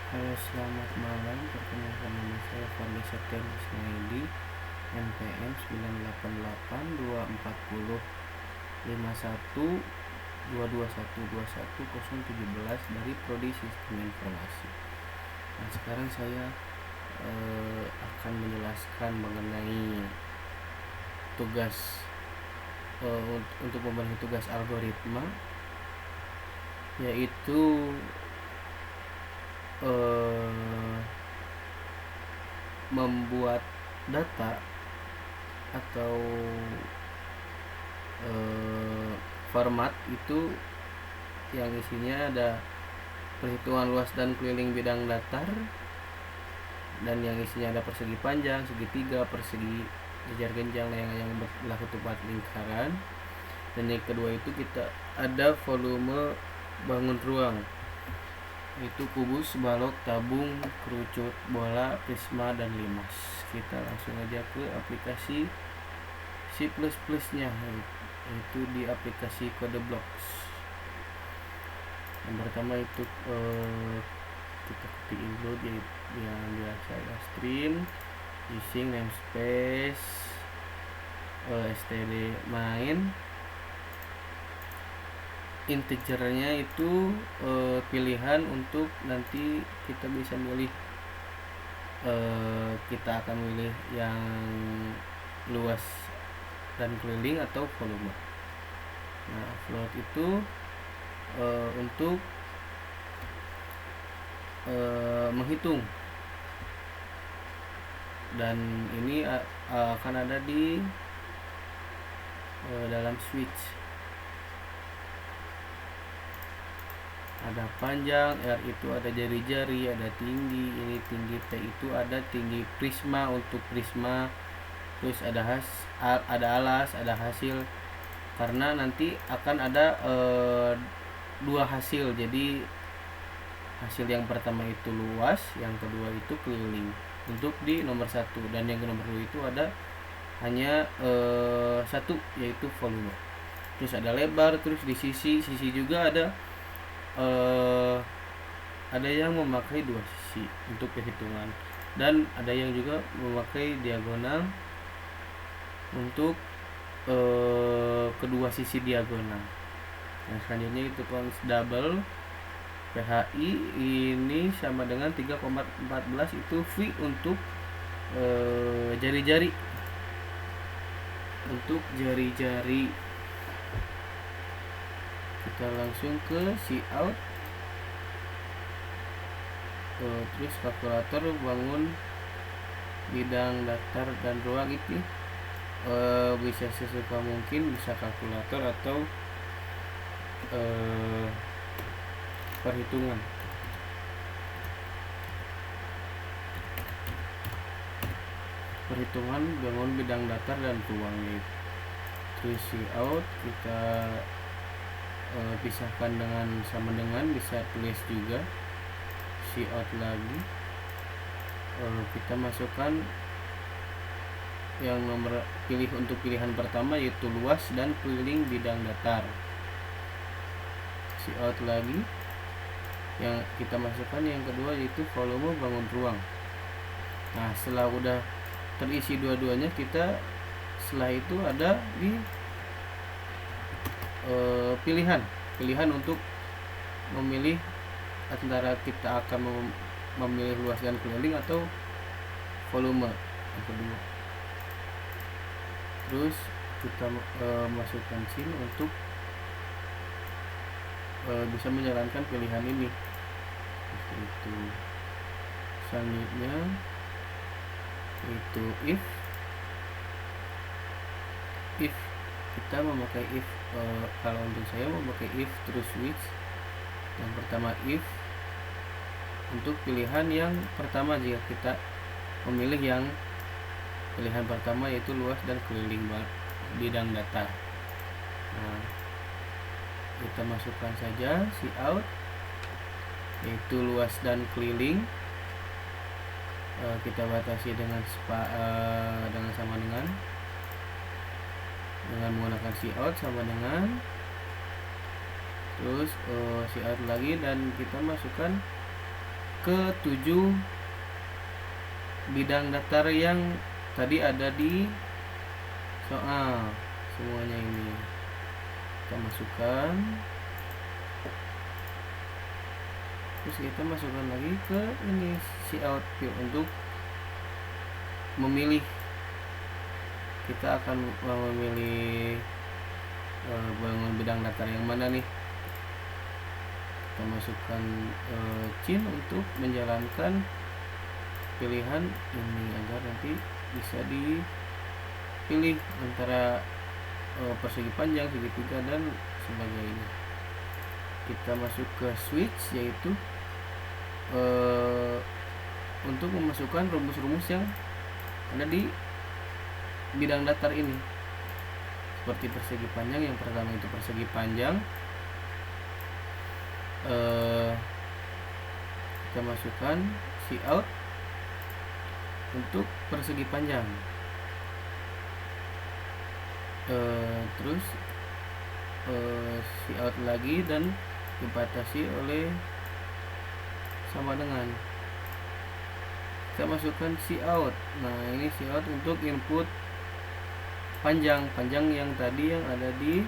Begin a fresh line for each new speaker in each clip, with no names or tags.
Halo, selamat malam. Perkenalkan, nama saya Fadli Septian Ismaili, NPM 98820512121 dari Prodi Sistem Informasi. Nah, sekarang saya akan menjelaskan mengenai tugas untuk memenuhi tugas algoritma, yaitu membuat data atau format itu yang isinya ada perhitungan luas dan keliling bidang datar, dan yang isinya ada persegi panjang, segitiga, persegi jejar genjang, yang berlaku tepat lingkaran. Dan yang kedua itu kita ada volume bangun ruang, itu kubus, balok, tabung, kerucut, bola, prisma, dan limas. Kita langsung aja ke aplikasi C++ nya, yaitu di aplikasi CodeBlocks. Yang pertama itu kita ketik dulu yang biasa ya, stream, using namespace, std main. Integernya itu pilihan untuk nanti kita bisa milih, kita akan milih yang luas dan keliling atau volume. Nah, float itu untuk menghitung, dan ini akan ada di dalam switch. Ada panjang, R itu ada jari-jari, ada tinggi, ini tinggi, T itu ada tinggi prisma untuk prisma, terus ada alas, ada hasil, karena nanti akan ada dua hasil. Jadi hasil yang pertama itu luas, yang kedua itu keliling untuk di nomor 1, dan yang nomor 2 itu ada hanya satu, yaitu volume. Terus ada lebar, terus di sisi juga ada yang memakai dua sisi untuk perhitungan, dan ada yang juga memakai diagonal untuk kedua sisi diagonal. Nah, selanjutnya itu cons double PHI ini sama dengan 3,14, itu V untuk jari-jari, untuk jari-jari. Kita langsung ke cout, terus kalkulator bangun bidang datar dan ruang itu bisa sesuka mungkin, bisa kalkulator atau perhitungan. Bangun bidang datar dan ruang, terus cout kita pisahkan dengan sama dengan, bisa tulis juga cout lagi. Kita masukkan yang nomor pilih untuk pilihan pertama, yaitu luas dan keliling bidang datar. Cout lagi, yang kita masukkan yang kedua yaitu volume bangun ruang. Nah, setelah udah terisi dua-duanya, kita setelah itu ada di pilihan untuk memilih antara kita akan memilih luas dan keliling atau volume yang kedua. Terus kita masukkan SIM untuk bisa menjalankan pilihan ini. Itu selanjutnya itu if kita memakai if, kalau untuk saya memakai if terus switch. Yang pertama if untuk pilihan yang pertama, jika kita memilih yang pilihan pertama yaitu luas dan keliling bidang datar. Nah, kita masukkan saja cout yaitu luas dan keliling, kita batasi dengan sama dengan menggunakan cout sama dengan, terus cout lagi, dan kita masukkan ke 7 bidang datar yang tadi ada di soal. Semuanya ini kita masukkan, terus kita masukkan lagi ke ini cout view untuk memilih. Kita akan memilih bangun bidang datar yang mana nih. Kita masukkan cin untuk menjalankan pilihan ini agar nanti bisa dipilih antara persegi panjang, segitiga dan sebagainya. Kita masuk ke switch, yaitu untuk memasukkan rumus-rumus yang ada di bidang datar ini. Seperti persegi panjang, yang pertama itu persegi panjang, kita masukkan cout untuk persegi panjang. Terus cout lagi dan dibatasi oleh sama dengan. Kita masukkan cout. Nah, ini cout untuk input panjang yang tadi yang ada di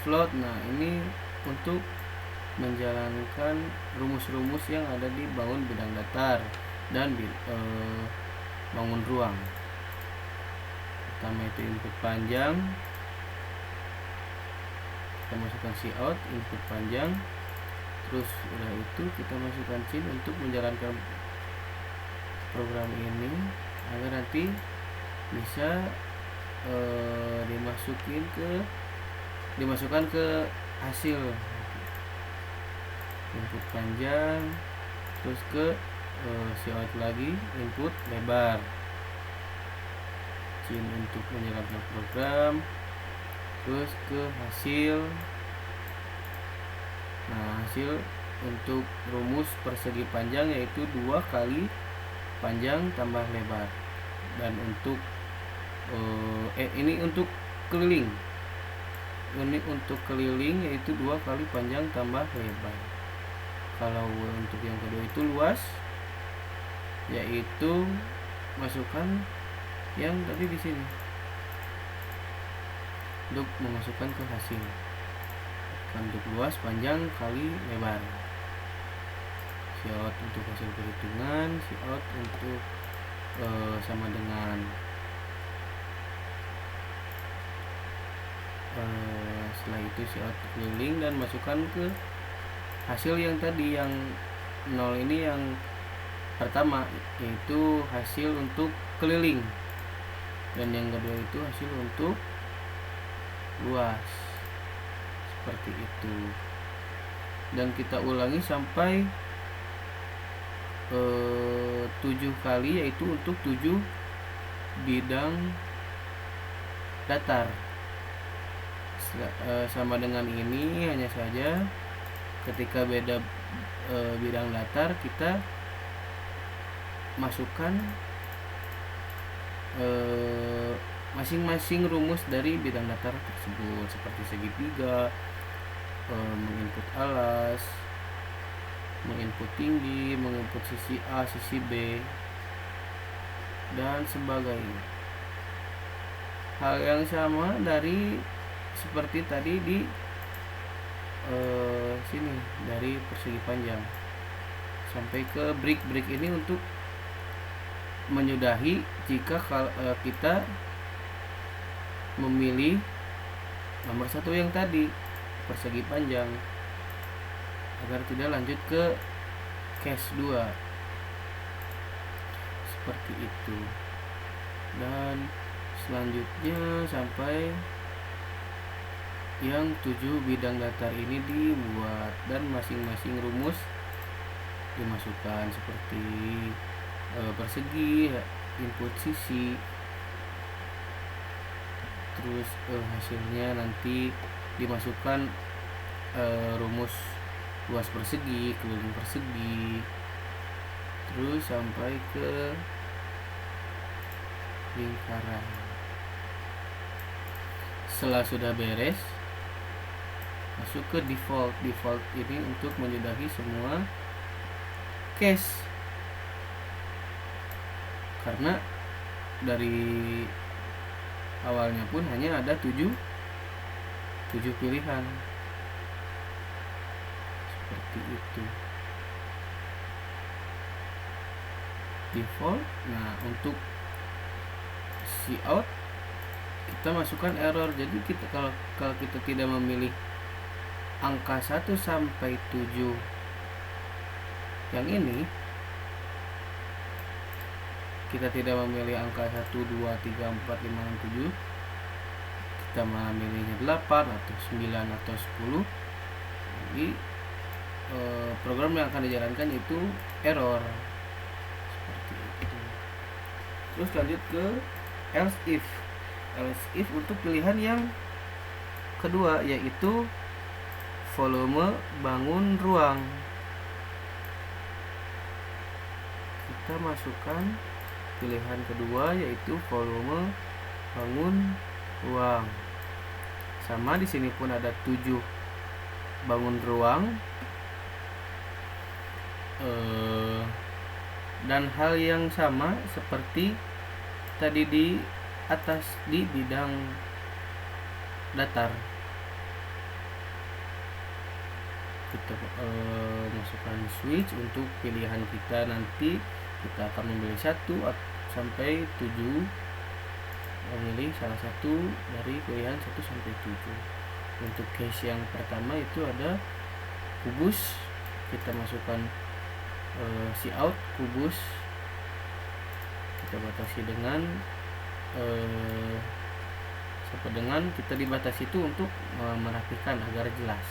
float. Nah, ini untuk menjalankan rumus-rumus yang ada di bangun bidang datar dan bangun ruang. Pertama itu input panjang, kita masukkan cout input panjang. Terus udah itu kita masukkan cin untuk menjalankan program ini agar nanti bisa dimasukkan ke hasil. Input panjang, terus ke cout lagi input lebar, cin untuk menjalankan program, terus ke hasil. Nah, hasil untuk rumus persegi panjang yaitu 2 kali panjang tambah lebar. Dan untuk ini untuk keliling. Ini untuk keliling yaitu 2 kali panjang tambah lebar. Kalau untuk yang kedua itu luas, yaitu masukkan yang tadi di sini untuk memasukkan ke hasil. Untuk luas, panjang kali lebar. Cout untuk hasil perhitungan, cout untuk sama dengan setelah itu cout keliling dan masukkan ke hasil yang tadi yang 0 ini yang pertama, yaitu hasil untuk keliling, dan yang kedua itu hasil untuk luas. Seperti itu. Dan kita ulangi sampai 7 kali, yaitu untuk 7 bidang datar. Sama dengan ini, hanya saja ketika beda bidang datar kita masukkan masing-masing rumus dari bidang datar tersebut, seperti segitiga, menginput alas, menginput tinggi, menginput sisi A, sisi B, dan sebagainya. Hal yang sama dari seperti tadi di sini, dari persegi panjang sampai ke break ini untuk menyudahi jika kita memilih nomor 1 yang tadi persegi panjang, agar tidak lanjut ke case 2. Seperti itu. Dan selanjutnya sampai yang 7 bidang datar ini dibuat dan masing-masing rumus dimasukkan, seperti persegi, input sisi, terus hasilnya nanti dimasukkan rumus luas persegi, keliling persegi, terus sampai ke lingkaran. Setelah sudah beres, masuk ke default. Default ini untuk menyudahi semua case, karena dari awalnya pun hanya ada 7 pilihan seperti itu. Default. Nah, untuk cout kita masukkan error. Jadi kita kalau kita tidak memilih angka 1 sampai 7 yang ini, kita tidak memilih angka 1, 2, 3, 4, 5, 6, 7, kita malah milihnya 8 atau 9 atau 10, jadi program yang akan dijalankan itu error seperti itu. Terus lanjut ke else if. Else if untuk pilihan yang kedua, yaitu volume bangun ruang. Kita masukkan pilihan kedua, yaitu volume bangun ruang. Sama di sini pun ada 7 bangun ruang. Dan hal yang sama seperti tadi di atas di bidang datar, kita masukkan switch untuk pilihan kita. Nanti kita akan memilih 1 sampai 7, memilih salah satu dari pilihan 1 sampai 7. Untuk case yang pertama itu ada kubus, kita masukkan cout kubus, kita batasi dengan kita dibatasi itu untuk merapikan agar jelas.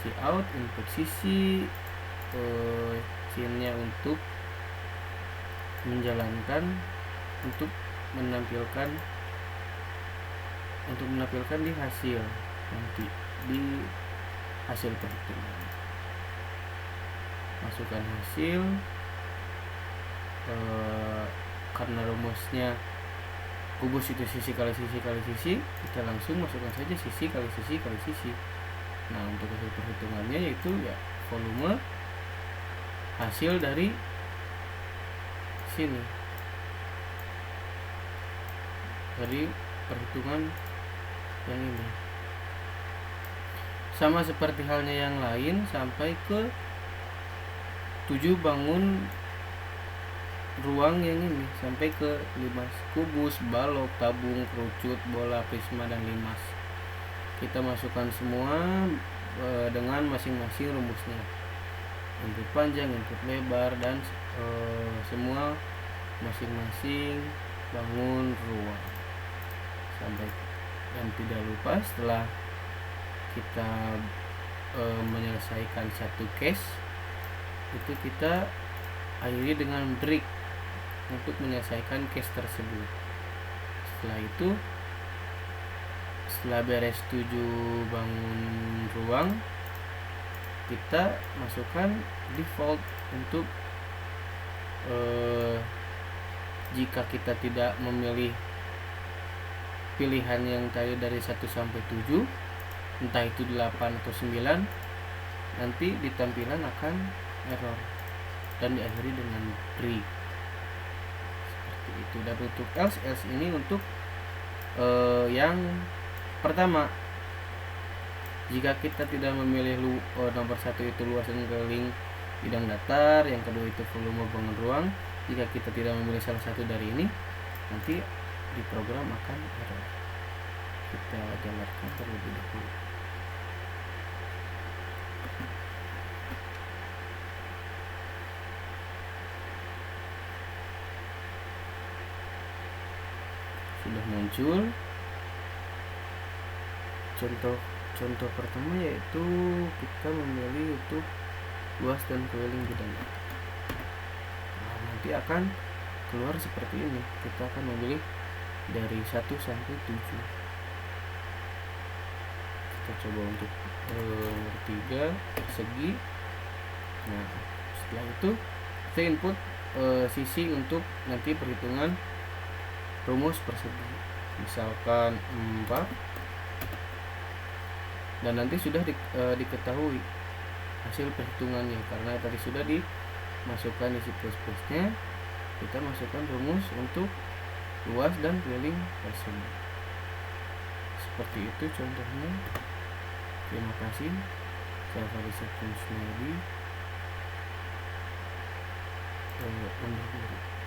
Cout input sisi, scene-nya untuk menjalankan, untuk menampilkan di hasil, nanti di hasil perhitungan. Masukkan hasil, karena rumusnya kubus itu sisi kali sisi kali sisi, kita langsung masukkan saja sisi kali sisi kali sisi. Nah, untuk hasil perhitungannya yaitu ya volume hasil dari sini, dari perhitungan yang ini. Sama seperti halnya yang lain sampai ke 7 bangun ruang yang ini, sampai ke 5 kubus, balok, tabung, kerucut, bola, prisma, dan limas. Kita masukkan semua dengan masing-masing rumusnya, input panjang, input lebar, dan semua masing-masing bangun ruang. Sampai, dan tidak lupa setelah kita menyelesaikan satu case itu, kita akhiri dengan break untuk menyelesaikan case tersebut. Setelah itu, setelah beres 7 bangun ruang, kita masukkan default untuk jika kita tidak memilih pilihan yang tadi dari 1 sampai 7, entah itu 8 atau 9, nanti di tampilan akan error dan diakhiri dengan break seperti itu. Dan untuk else ini untuk yang pertama, jika kita tidak memilih nomor 1 itu luas dan keliling bidang datar, yang kedua itu volume bangun ruang, jika kita tidak memilih salah satu dari ini, nanti di program akan error. Kita jalankan terlebih dahulu. Sudah muncul contoh pertama, yaitu kita memilih untuk luas dan keliling bidang datar. Nah, nanti akan keluar seperti ini. Kita akan memilih dari 1 sampai 7. Kita coba untuk nomor 3 persegi. Nah, setelah itu kita input sisi untuk nanti perhitungan rumus persegi, misalkan 4, dan nanti sudah diketahui hasil perhitungannya, karena tadi sudah dimasukkan isi plus-plusnya. Kita masukkan rumus untuk luas dan keliling tersebut. Seperti itu contohnya. Terima kasih. Saya Farisal Kusnadi undur diri.